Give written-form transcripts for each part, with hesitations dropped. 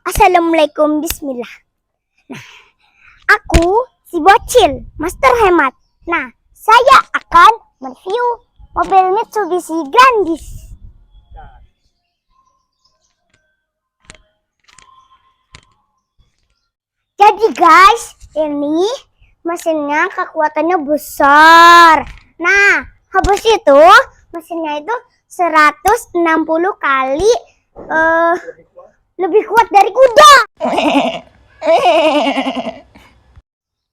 Assalamualaikum, bismillah. Nah, aku si bocil, master hemat. Nah, saya akan mereview mobil Mitsubishi Grandis. Jadi guys, ini mesinnya kekuatannya besar. Nah, habis itu mesinnya itu 160 kali lebih kuat dari kuda.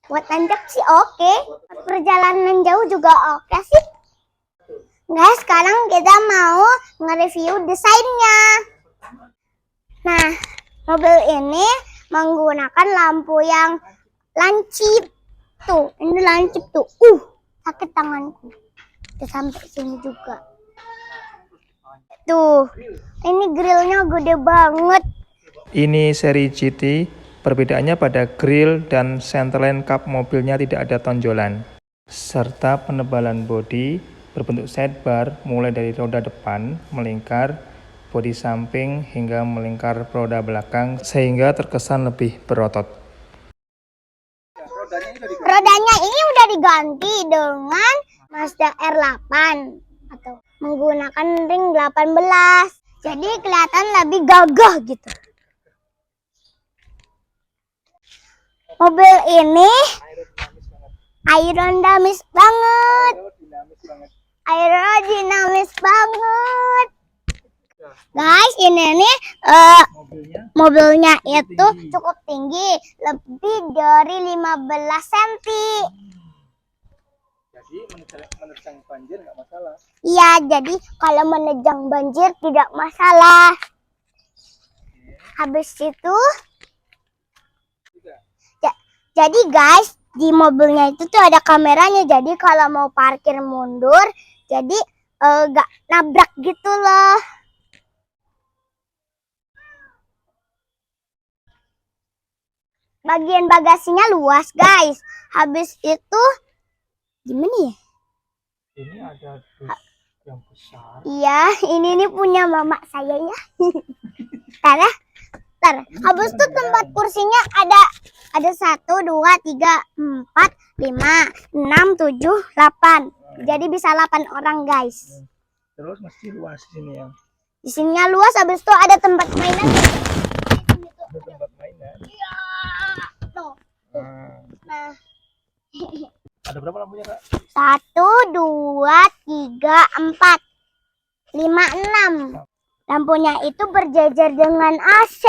Buat nanjak sih oke. Perjalanan jauh juga oke sih. Guys, sekarang kita mau nge-review desainnya. Nah, mobil ini menggunakan lampu yang lancip. Tuh, ini lancip tuh. Sakit tanganku. Udah sampai sini juga. Tuh, ini grillnya gede banget. Ini seri GT, perbedaannya pada grill dan centerline cup mobilnya tidak ada tonjolan. Serta penebalan bodi berbentuk sidebar mulai dari roda depan melingkar, bodi samping hingga melingkar roda belakang sehingga terkesan lebih berotot. Rodanya ini udah diganti dengan Mazda R8 atau menggunakan ring 18. Jadi kelihatan lebih gagah gitu. Mobil ini aerodinamis banget. Aerodinamis banget. Guys, ini nih mobilnya itu cukup tinggi, lebih dari 15 cm. Jadi menerjang banjir nggak masalah. Iya, jadi kalau menerjang banjir tidak masalah. Habis itu jadi guys, di mobilnya itu tuh ada kameranya. Jadi kalau mau parkir mundur, jadi gak nabrak gitu loh. Bagian bagasinya luas guys. Habis itu gimana ya? Ini ada dus yang besar. Iya, ini punya mama saya ya. Habis itu tempat kursinya ada 1, 2, 3, 4, 5, 6, 7, 8. Jadi bisa 8 orang guys. Terus mesti luas di sini ya. Di sininya luas, habis itu ada tempat mainan. Ada tempat mainan. Iya. Tuh. Nah. Ada berapa lampunya kak? 1, 2, 3, 4, 5, 6. Lampunya itu berjejer dengan AC.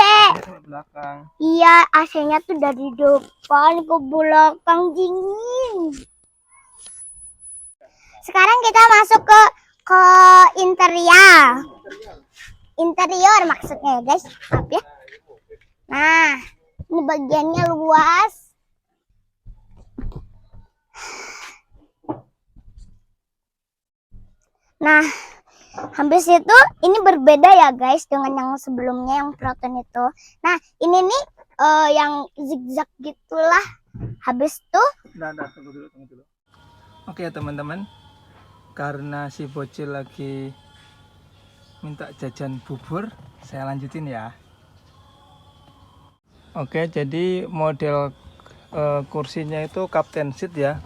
Belakang. Iya, AC-nya tuh dari depan ke belakang, dingin. Sekarang kita masuk ke interior. Interior maksudnya guys, maaf ya. Nah, ini bagiannya luas. Nah, habis itu ini berbeda ya guys dengan yang sebelumnya yang Proton itu. Nah, ini nih yang zigzag gitulah. Habis tuh Tunggu dulu. Oke ya teman-teman, karena si bocil lagi minta jajan bubur, saya lanjutin ya. Oke, jadi model kursinya itu captain seat ya.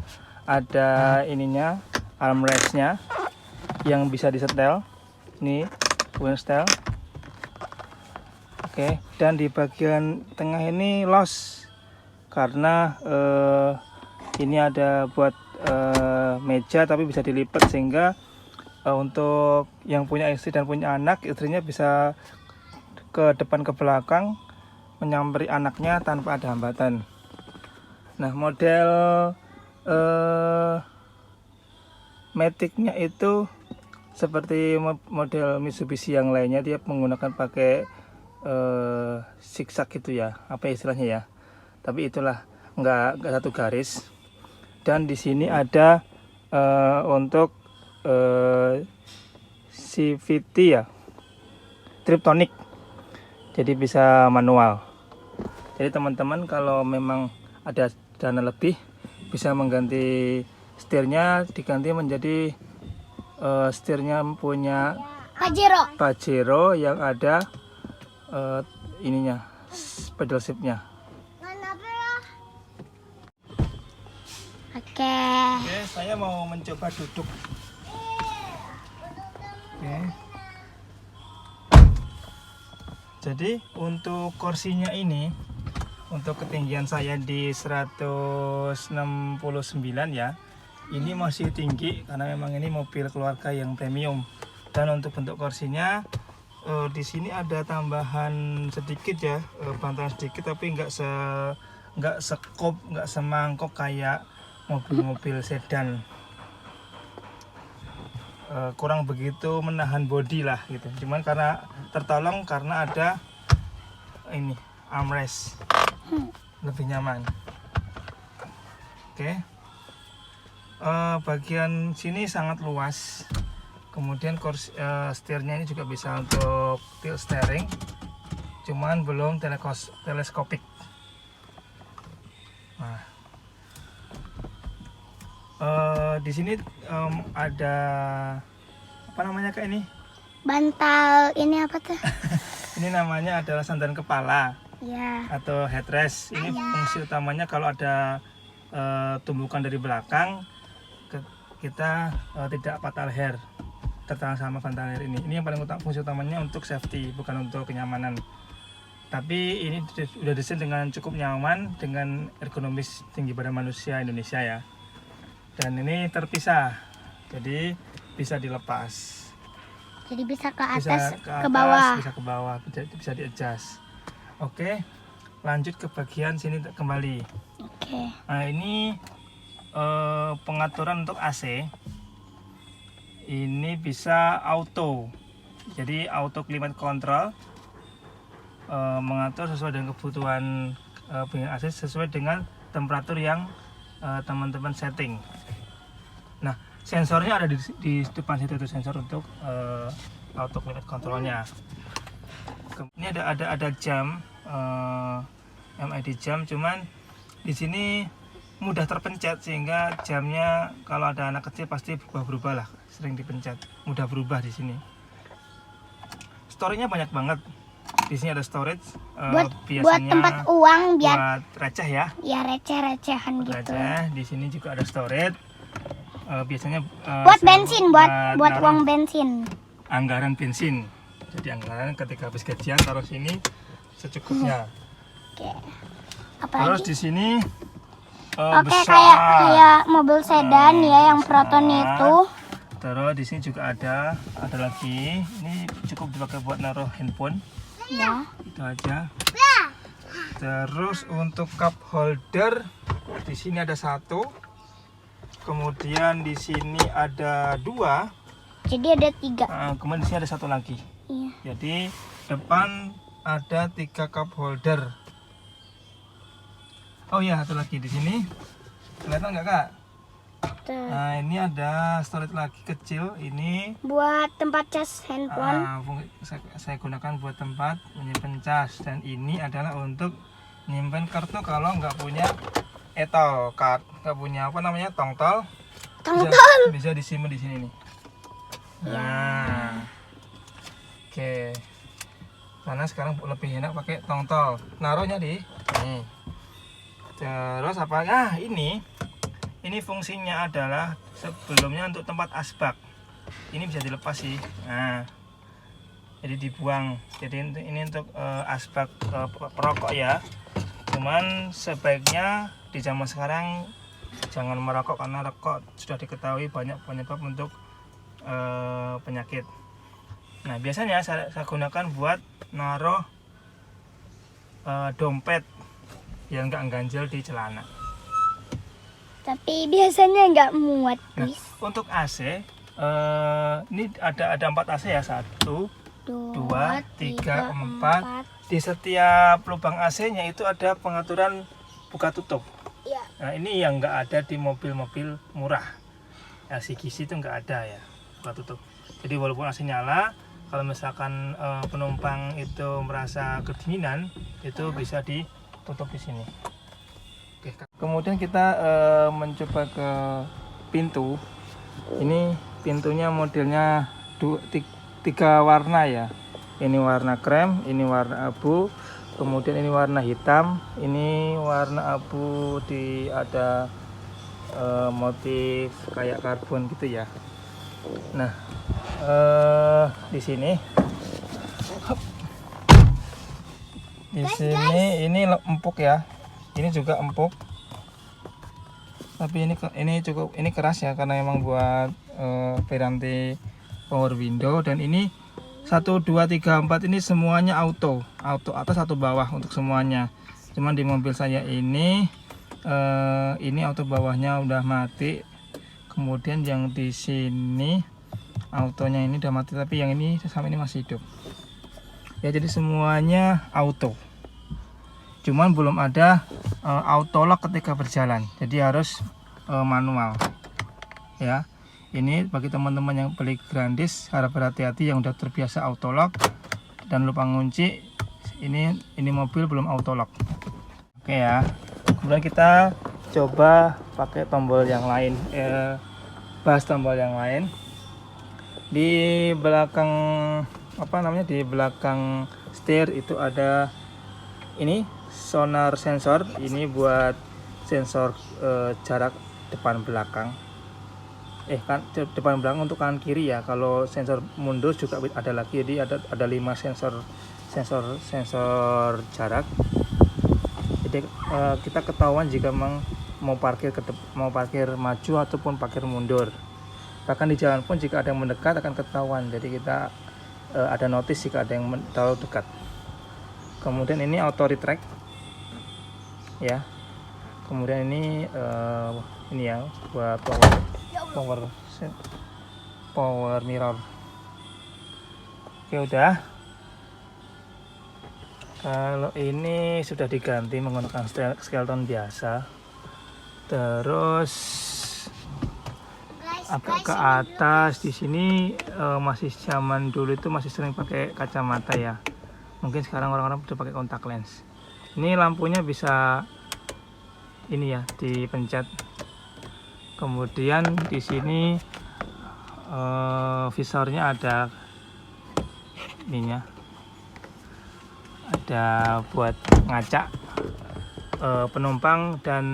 Ada ininya, armrestnya yang bisa disetel. Ini wheel style. Oke, dan di bagian tengah ini los karena ini ada buat meja tapi bisa dilipat sehingga untuk yang punya istri dan punya anak, istrinya bisa ke depan ke belakang menyamperi anaknya tanpa ada hambatan. Nah, model Matic-nya itu seperti model Mitsubishi yang lainnya, dia menggunakan pakai zigzag gitu ya, apa istilahnya ya. Tapi itulah nggak satu garis. Dan di sini ada untuk CVT ya, Triptonic. Jadi bisa manual. Jadi teman-teman kalau memang ada dana lebih bisa mengganti setirnya, diganti menjadi setirnya punya Pajero yang ada ininya pedal shiftnya. Oke. Oke, saya mau mencoba duduk. Oke. Jadi untuk kursinya ini, untuk ketinggian saya di 169 ya, ini masih tinggi karena memang ini mobil keluarga yang premium. Dan untuk bentuk kursinya, di sini ada tambahan sedikit ya, bantalan sedikit, tapi nggak sekop, nggak semangkok kayak mobil-mobil sedan. Kurang begitu menahan bodi lah gitu. Cuman karena tertolong karena ada ini armrest, lebih nyaman. Oke. Bagian sini sangat luas. Kemudian kursi setirnya ini juga bisa untuk tilt steering, cuman belum teleskopik. Nah, di sini ada apa namanya kak ini? Bantal ini apa tuh? Ini namanya adalah sandaran kepala Ya. atau headrest. Ini fungsi utamanya kalau ada tumbukan dari belakang, kita tidak patah leher, tertahan sama bantal leher ini. Ini yang paling fungsi utamanya untuk safety, bukan untuk kenyamanan. Tapi ini sudah desain dengan cukup nyaman, dengan ergonomis tinggi pada manusia Indonesia ya. Dan ini terpisah, jadi bisa dilepas. Jadi bisa ke Bisa atas, ke bawah. bisa ke bawah, bisa di-adjust. Oke, lanjut ke bagian sini kembali. Oke. Nah ini pengaturan untuk AC. Ini bisa auto, jadi auto climate control, mengatur sesuai dengan kebutuhan penggunaan AC sesuai dengan temperatur yang teman-teman setting. Nah, sensornya ada di depan situ, itu sensor untuk auto climate controlnya. Ini ada jam, MID jam, cuman di sini mudah terpencet sehingga jamnya kalau ada anak kecil pasti berubah lah, sering dipencet, mudah berubah di sini. Storage-nya banyak banget. Di sini ada storage, Buat biasanya tempat uang biar buat receh ya. ya receh-recehan gitu. Receh. Di sini juga ada storage. Biasanya Buat bensin, buat naruh uang bensin. anggaran bensin. Jadi anggaran ketika habis gajian taruh sini secukupnya. Oke. Terus Apalagi? di sini Oke, besar. kayak mobil sedan ya yang Proton besar. itu. Terus di sini juga ada lagi. Ini cukup dipakai buat naruh handphone. Ya. Itu aja. Terus untuk cup holder di sini ada satu. Kemudian di sini ada dua. Jadi ada 3. Kemudian di sini ada satu lagi. Iya. Jadi depan ada 3 cup holder. Oh iya, satu lagi di sini. Kelihatan nggak kak? Tuh. Nah ini ada storage lagi kecil. Ini Buat tempat cas handphone. saya gunakan buat tempat menyimpan cas. Dan ini adalah untuk menyimpan kartu kalau nggak punya etol card, nggak punya apa namanya tongtol. Bisa disimpan di sini nih. Nah, oke. Karena sekarang lebih enak pakai tongtol. Naruhnya di nih. Terus apa? Ini fungsinya adalah sebelumnya untuk tempat asbak. Ini bisa dilepas sih. Nah, jadi dibuang. Jadi ini untuk asbak perokok ya. Cuman sebaiknya di zaman sekarang jangan merokok karena rokok sudah diketahui banyak penyebab untuk penyakit. Nah biasanya saya gunakan buat naruh dompet yang nggak ganjel di celana. Tapi biasanya nggak muat, Nah, guys. untuk AC ini ada 4 AC ya, 1, 2, 3, 4. Di setiap lubang AC-nya itu ada pengaturan buka tutup. Ya. Nah ini yang nggak ada di mobil-mobil murah. LCGC itu nggak ada ya buka tutup. Jadi walaupun AC nyala, kalau misalkan penumpang itu merasa kedinginan, itu bisa ditutup di sini. Oke. Kemudian kita mencoba ke pintu. Ini pintunya modelnya 3 warna ya. Ini warna krem, ini warna abu, kemudian ini warna hitam, ini warna abu, ada motif kayak karbon gitu ya. Nah, di sini ini empuk ya, ini juga empuk, tapi ini cukup, ini keras ya karena memang buat Piranti power window. Dan ini 1 2 3 4 ini semuanya auto atas atau bawah untuk semuanya. Cuman di mobil saya ini auto bawahnya udah mati, kemudian yang di sini autonya ini udah mati, tapi yang ini sama ini masih hidup ya. Jadi semuanya auto, cuman belum ada auto lock ketika berjalan, jadi harus manual ya. Ini bagi teman-teman yang beli Grandis harap berhati-hati yang udah terbiasa auto lock dan lupa ngunci. Ini mobil belum auto lock. Oke ya. Kemudian kita coba pakai tombol yang lain, bahas tombol yang lain. Di belakang di belakang setir itu ada ini sonar sensor. Ini buat sensor jarak depan belakang. Depan belakang untuk kanan kiri ya. Kalau sensor mundur juga ada lagi. Jadi ada 5 sensor jarak. Jadi kita ketahuan jika mau parkir maju ataupun parkir mundur. Bahkan di jalan pun jika ada yang mendekat akan ketahuan. Jadi kita ada notice jika ada yang terlalu dekat. Kemudian ini auto retract ya. Kemudian ini ya buat power mirror. Oke, udah. Kalau ini sudah diganti menggunakan skeleton biasa. Terus agak ke atas di sini masih zaman dulu itu masih sering pakai kacamata ya. Mungkin sekarang orang-orang udah pakai kontak lens. Ini lampunya bisa ini ya, dipencet. Kemudian di sini visornya ada ininya, ada buat ngacak penumpang dan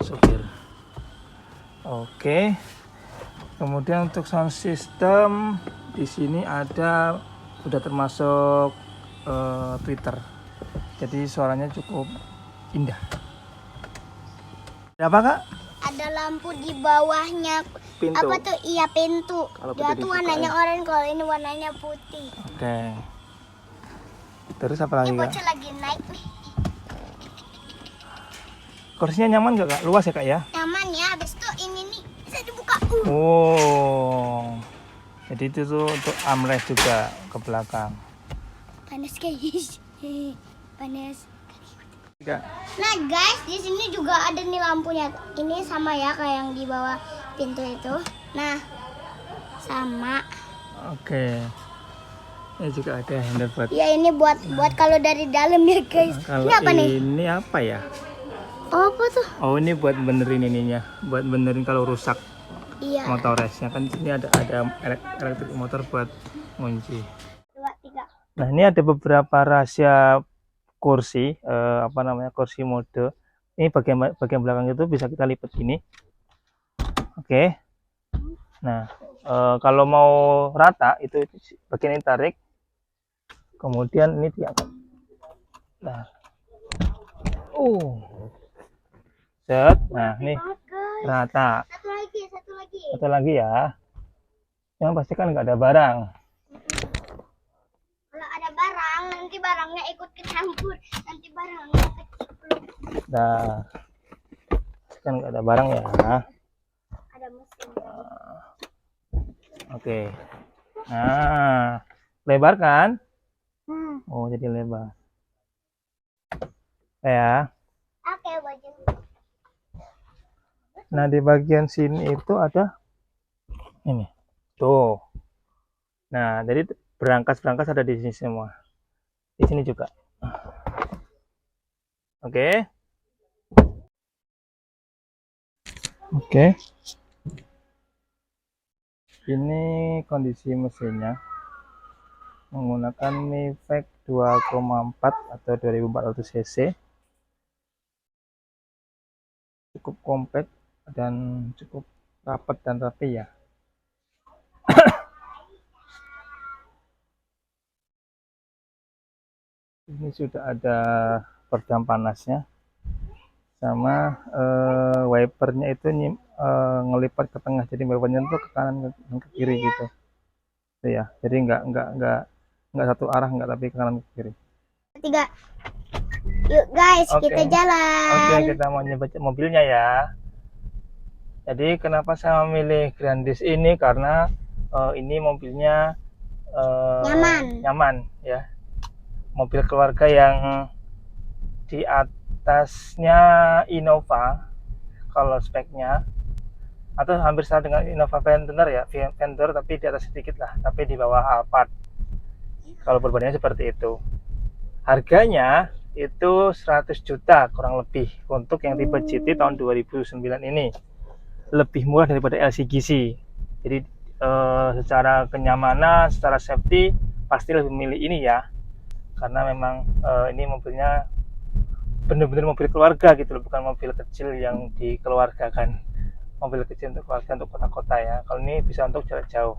supir. Oke. Kemudian untuk sound system di sini udah termasuk tweeter. Jadi suaranya cukup indah. Ada apa, Kak? Ada lampu di bawahnya. Pintu. Apa tuh? Iya, pintu. Dia tuh warnanya ya. oranye, kalau ini warnanya putih. Oke. Terus apa lagi, Ini Kak? bocah lagi naik nih. Kursinya nyaman nggak, Kak? Luas ya, Kak ya? Nyaman ya. Habis itu ini nih bisa dibuka. Oh. Jadi itu tuh untuk armrest juga ke belakang. Panas guys. Panas. Kak. Nah guys, di sini juga ada nih lampunya. Ini sama ya kayak yang di bawah pintu itu. Nah, sama. Oke. Ini juga ada handle buat. Ya ini buat kalau dari dalam ya guys. Kalau Ini apa nih? Ini apa ya? Oh, apa tuh? Oh, ini buat benerin ininya, buat benerin kalau rusak Iya. motoresnya. Kan di sini ada elektrik motor buat ngunci. 2, 3. Nah, ini ada beberapa rahasia kursi, kursi mode. Ini bagian belakang itu bisa kita lipat ini. Oke. Nah, kalau mau rata itu bagian ini tarik, kemudian ini diangkat. Nah, set. Nah, ini rata. Satu lagi ya. Yang pasti kan nggak ada barang. Kalau ada barang, nanti barangnya ikut kecampur. Nanti barangnya kecipluk. Nah, kan nggak ada barang ya. Ada mesin. Oke. Nah, lebar kan? Oh, jadi lebar. Ya. Oke, baju. Nah, di bagian sini itu ada ini. Tuh. Nah, jadi berangkas ada di sini semua. Di sini juga. Oke. Oke. Ini kondisi mesinnya. menggunakan Mivec 2,4 atau 2400 cc. Cukup compact dan cukup rapat dan rapi ya. Ini sudah ada peredam panasnya, sama wipernya itu ngelipat ke tengah, jadi wipernya itu ke kanan ke kiri gitu. Itu ya, jadi nggak satu arah, nggak, tapi ke kanan ke kiri. 3. Yuk guys, Oke. kita jalan. Oke, kita mau nyoba mobilnya ya. Jadi kenapa saya memilih Grandis ini, karena ini mobilnya nyaman ya. Mobil keluarga yang di atasnya Innova kalau speknya, atau hampir sama dengan Innova Venturer ya, Venturer tapi di atas sedikit lah, tapi di bawah Alphard. Kalau perbandingannya seperti itu. Harganya itu 100 juta kurang lebih untuk yang tipe GT tahun 2009 ini. Lebih murah daripada LCGC. Jadi secara kenyamanan, secara safety pasti lebih memilih ini ya. Karena memang ini mobilnya benar-benar mobil keluarga gitu loh, bukan mobil kecil yang dikeluargakan. Mobil kecil untuk keluarga, untuk kota-kota ya. Kalau ini bisa untuk jarak jauh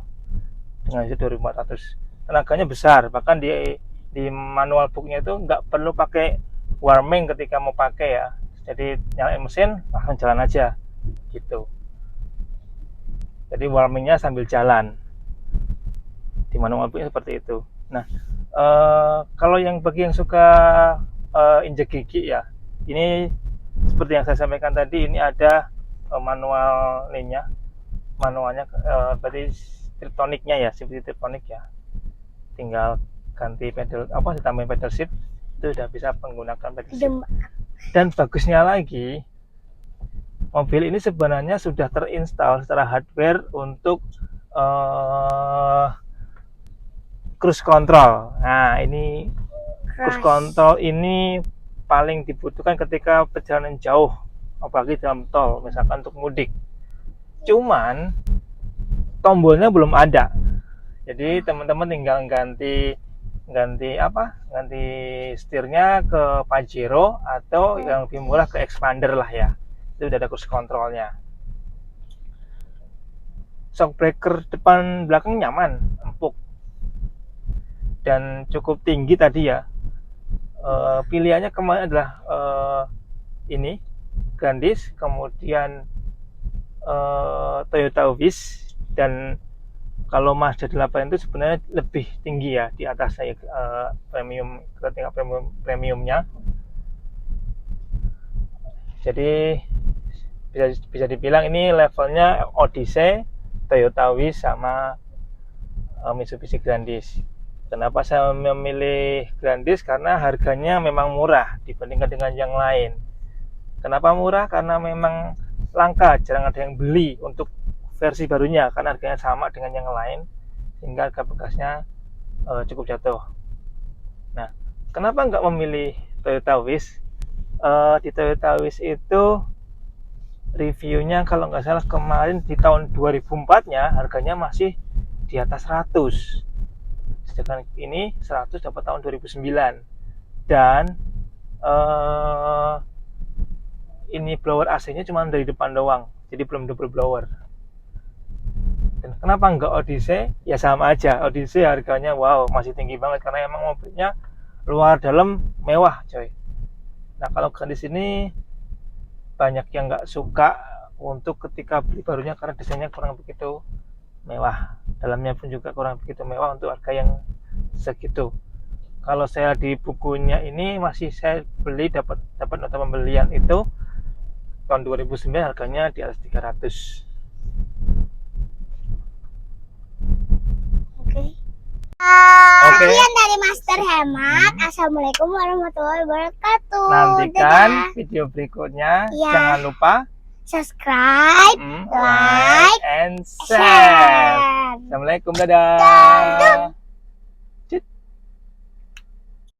dengan itu 2400. Tenaganya besar, bahkan di manual booknya itu nggak perlu pakai warming ketika mau pakai ya. Jadi nyalain mesin langsung jalan aja gitu. Jadi warmingnya sambil jalan. Di manual booknya seperti itu. Nah, kalau bagi yang suka injek gigi ya, ini seperti yang saya sampaikan tadi, ini ada manual lainnya, manualnya berarti triptoniknya ya, seperti triptonik ya. Tinggal ganti pedal, ditambahin pedal shift, itu udah bisa menggunakan pedal shift. Dan bagusnya lagi, mobil ini sebenarnya sudah terinstall secara hardware untuk cruise control. Nah, ini cruise control ini paling dibutuhkan ketika perjalanan jauh, apalagi dalam tol, misalkan untuk mudik. Cuman tombolnya belum ada. Jadi teman-teman tinggal ganti setirnya ke Pajero, atau yang lebih murah ke Expander lah ya. Itu udah ada cruise controlnya. Shock breaker depan belakang nyaman, empuk, dan cukup tinggi tadi ya. Pilihannya kemarin adalah ini Grandis, kemudian Toyota Wish, dan kalau Mazda 8 itu sebenarnya lebih tinggi ya, di atas saya premium, ketingkat premiumnya. Jadi bisa dibilang ini levelnya Odyssey, Toyota Wish, sama Mitsubishi Grandis. Kenapa saya memilih Grandis? Karena harganya memang murah dibandingkan dengan yang lain. Kenapa murah? Karena memang langka, jarang ada yang beli untuk versi barunya, karena harganya sama dengan yang lain, sehingga harga bekasnya cukup jatuh. Nah, kenapa nggak memilih Toyota Wish? Di Toyota Wish itu reviewnya kalau nggak salah kemarin di tahun 2004-nya harganya masih di atas 100. Sedangkan ini 100 dapat tahun 2009. Dan ini blower AC-nya cuma dari depan doang, jadi belum double blower. Dan kenapa enggak Odyssey? Ya sama aja, Odyssey harganya wow, masih tinggi banget karena emang mobilnya luar dalam mewah coy. Nah, kalau Grandis ini banyak yang nggak suka untuk ketika beli barunya karena desainnya kurang begitu mewah, dalamnya pun juga kurang begitu mewah untuk harga yang segitu. Kalau saya di bukunya ini masih saya beli, dapat nota pembelian itu tahun 2009, harganya di atas 300. Sekian dari Master Hemat. Assalamualaikum warahmatullahi wabarakatuh. Nantikan video berikutnya. Jangan lupa subscribe, like, and share. Assalamualaikum, dadah.